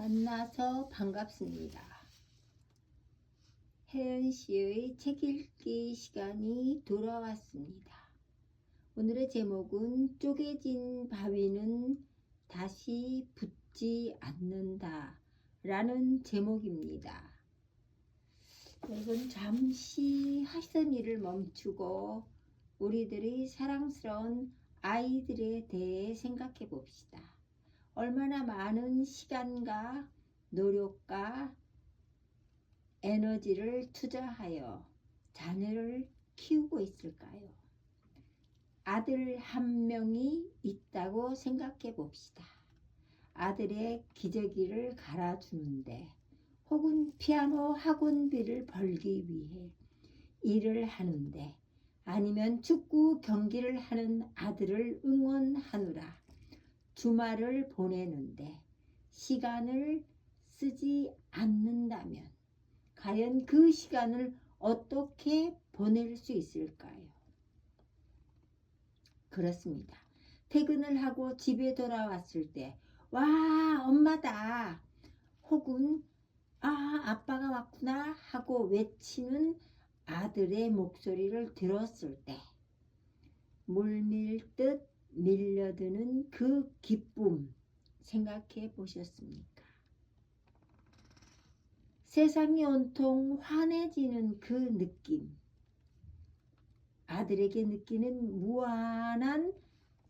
만나서 반갑습니다. 혜연 씨의 책 읽기 시간이 돌아왔습니다. 오늘의 제목은 쪼개진 바위는 다시 붙지 않는다 라는 제목입니다. 여러분, 잠시 하시던 일을 멈추고 우리들의 사랑스러운 아이들에 대해 생각해 봅시다. 얼마나 많은 시간과 노력과 에너지를 투자하여 자녀를 키우고 있을까요? 아들 한 명이 있다고 생각해 봅시다. 아들의 기저귀를 갈아주는데 혹은 피아노 학원비를 벌기 위해 일을 하는데 아니면 축구 경기를 하는 아들을 응원하느라 주말을 보내는데 시간을 쓰지 않는다면 과연 그 시간을 어떻게 보낼 수 있을까요? 그렇습니다. 퇴근을 하고 집에 돌아왔을 때 와, 엄마다 혹은 아빠가 왔구나 하고 외치는 아들의 목소리를 들었을 때 물밀듯 밀려드는 그 기쁨 생각해 보셨습니까? 세상이 온통 환해지는 그 느낌, 아들에게 느끼는 무한한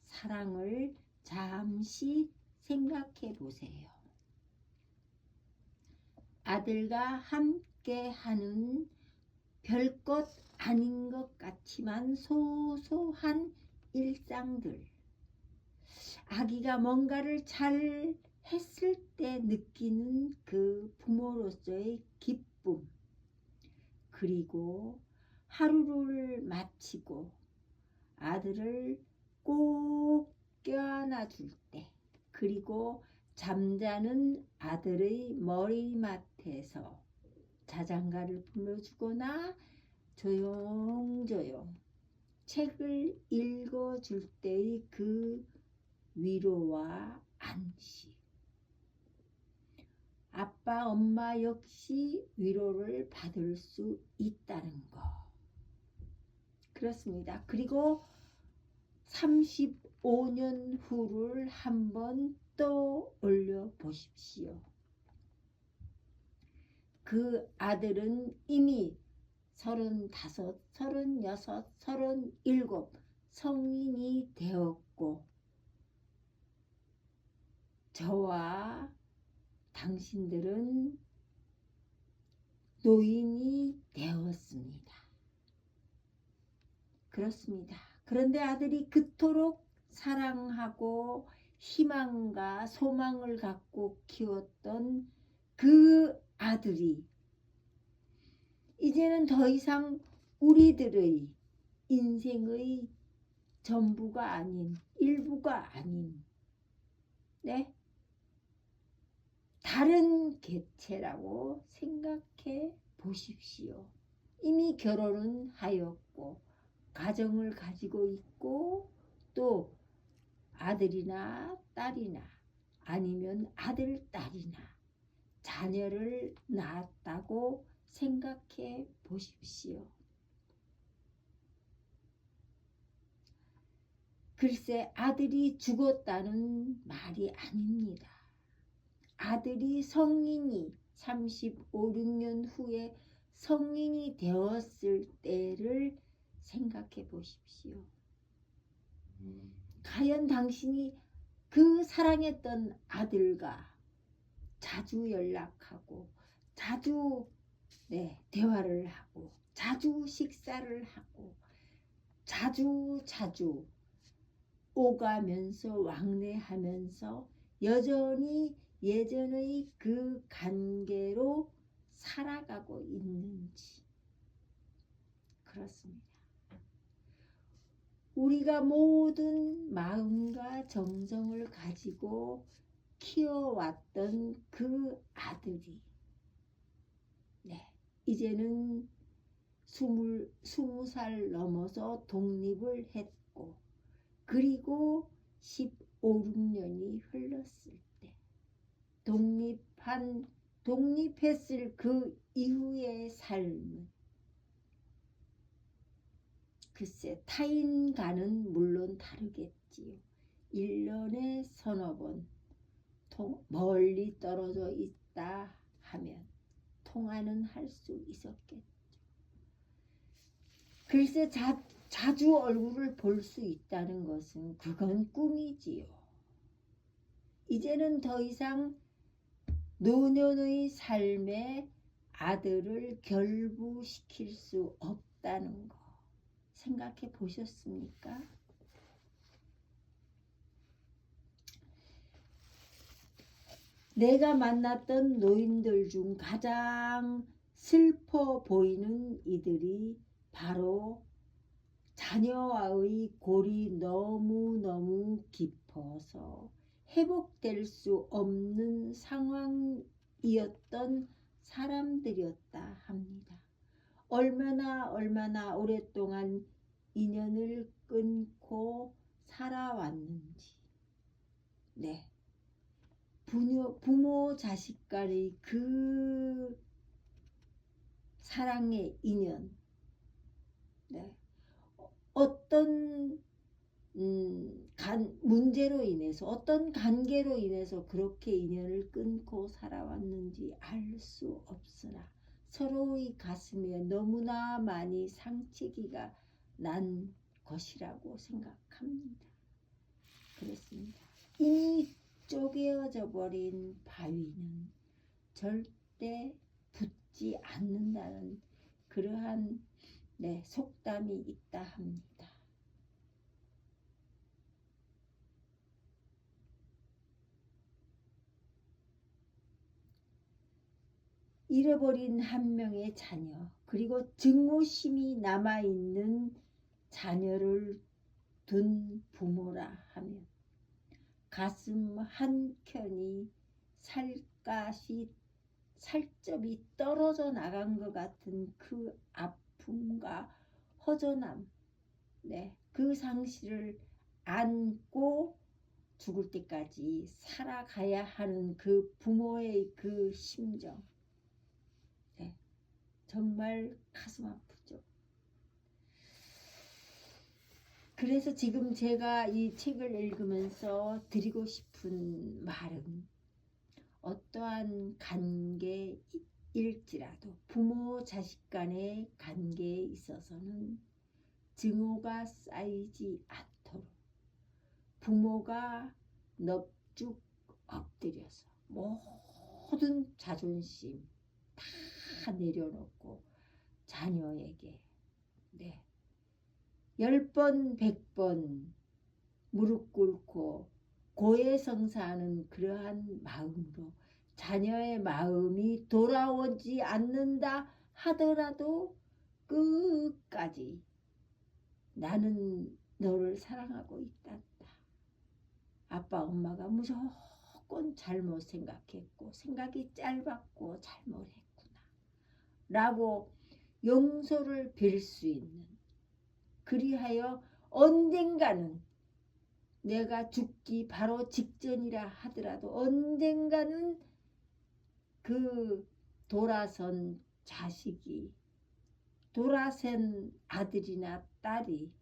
사랑을 잠시 생각해 보세요. 아들과 함께 하는 별것 아닌 것 같지만 소소한 일상들, 아기가 뭔가를 잘 했을 때 느끼는 그 부모로서의 기쁨, 그리고 하루를 마치고 아들을 꼭 껴안아 줄 때, 그리고 잠자는 아들의 머리맡에서 자장가를 불러주거나 조용조용 책을 읽어줄 때의 그 위로와 안식. 아빠, 엄마 역시 위로를 받을 수 있다는 거. 그렇습니다. 그리고 35년 후를 한번 떠올려 보십시오. 그 아들은 이미 35, 36, 37 성인이 되었고 저와 당신들은 노인이 되었습니다. 그렇습니다. 그런데 아들이 그토록 사랑하고 희망과 소망을 갖고 키웠던 그 아들이 이제는 더 이상 우리들의 인생의 전부가 아닌, 일부가 아닌, 네? 다른 개체라고 생각해 보십시오. 이미 결혼은 하였고 가정을 가지고 있고 또 아들이나 딸이나 아니면 아들, 딸이나 자녀를 낳았다고 생각해 보십시오. 글쎄, 아들이 죽었다는 말이 아닙니다. 아들이 성인이 35, 6년 후에 성인이 되었을 때를 생각해 보십시오. 과연 당신이 그 사랑했던 아들과 자주 연락하고 자주 대화를 하고 자주 식사를 하고 자주 오가면서 왕래하면서 여전히 예전의 그 관계로 살아가고 있는지. 그렇습니다. 우리가 모든 마음과 정성을 가지고 키워왔던 그 아들이 이제는 20살 넘어서 독립을 했고 그리고 15, 16년이 흘렀을 때 독립한 한 독립했을 그 이후의 삶은 글쎄 타인과는 물론 다르겠지요. 1년에 서너 번 멀리 떨어져 있다 하면 통화는 할 수 있었겠죠. 글쎄 자주 얼굴을 볼 수 있다는 것은 그건 꿈이지요. 이제는 더 이상 노년의 삶에 아들을 결부시킬 수 없다는 거 생각해 보셨습니까? 내가 만났던 노인들 중 가장 슬퍼 보이는 이들이 바로 자녀와의 골이 너무너무 깊어서 회복될 수 없는 상황이었던 사람들이었다 합니다. 얼마나 오랫동안 인연을 끊고 살아왔는지. 네. 부모 자식 간의 그 사랑의 인연. 네. 어떤 문제로 인해서 어떤 관계로 인해서 그렇게 인연을 끊고 살아왔는지 알 수 없으나 서로의 가슴에 너무나 많이 상처기가 난 것이라고 생각합니다. 그렇습니다. 이미 쪼개어져 버린 바위는 절대 붙지 않는다는 그러한 속담이 있다 합니다. 잃어버린 한 명의 자녀, 그리고 증오심이 남아있는 자녀를 둔 부모라 하면 가슴 한켠이 살점이 떨어져 나간 것 같은 그 아픔과 허전함, 그 상실을 안고 죽을 때까지 살아가야 하는 그 부모의 그 심정, 정말 가슴 아프죠. 그래서 지금 제가 이 책을 읽으면서 드리고 싶은 말은 어떠한 관계일지라도 부모 자식 간의 관계에 있어서는 증오가 쌓이지 않도록 부모가 넙죽 엎드려서 모든 자존심 다 내려놓고 자녀에게 10번 100번 무릎 꿇고 고해성사하는 그러한 마음으로 자녀의 마음이 돌아오지 않는다 하더라도 끝까지 나는 너를 사랑하고 있단다. 아빠 엄마가 무조건 잘못 생각했고 생각이 짧았고 잘못했구나 라고 용서를 빌 수 있는, 그리하여 언젠가는 내가 죽기 바로 직전이라 하더라도 언젠가는 그 돌아선 자식이, 돌아선 아들이나 딸이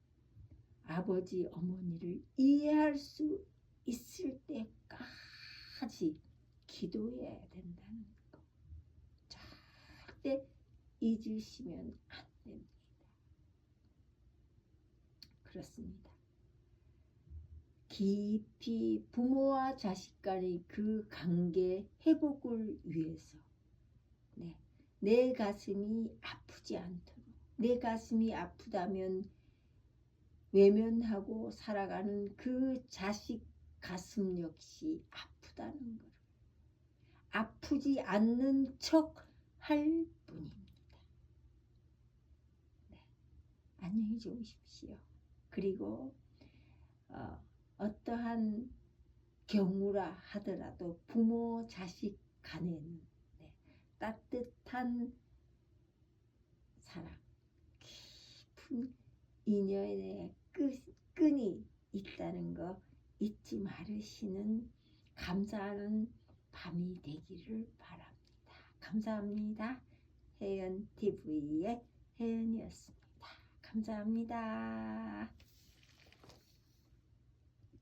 아버지 어머니를 이해할 수 있을 때까지 기도해야 된다는 거 절대 잊으시면 안 됩니다. 그렇습니다. 깊이 부모와 자식 간의 그 관계 회복을 위해서 내 가슴이 아프지 않도록, 내 가슴이 아프다면 외면하고 살아가는 그 자식 가슴 역시 아프다는 걸 아프지 않는 척 할 뿐입니다. 안녕히 주무십시오. 그리고 어떠한 경우라 하더라도 부모 자식 간에는 따뜻한 사랑, 깊은 인연의 끈이 있다는 거 잊지 말으시는 감사하는 밤이 되기를 바랍니다. 감사합니다. 혜연 TV의 혜연이었습니다. 감사합니다.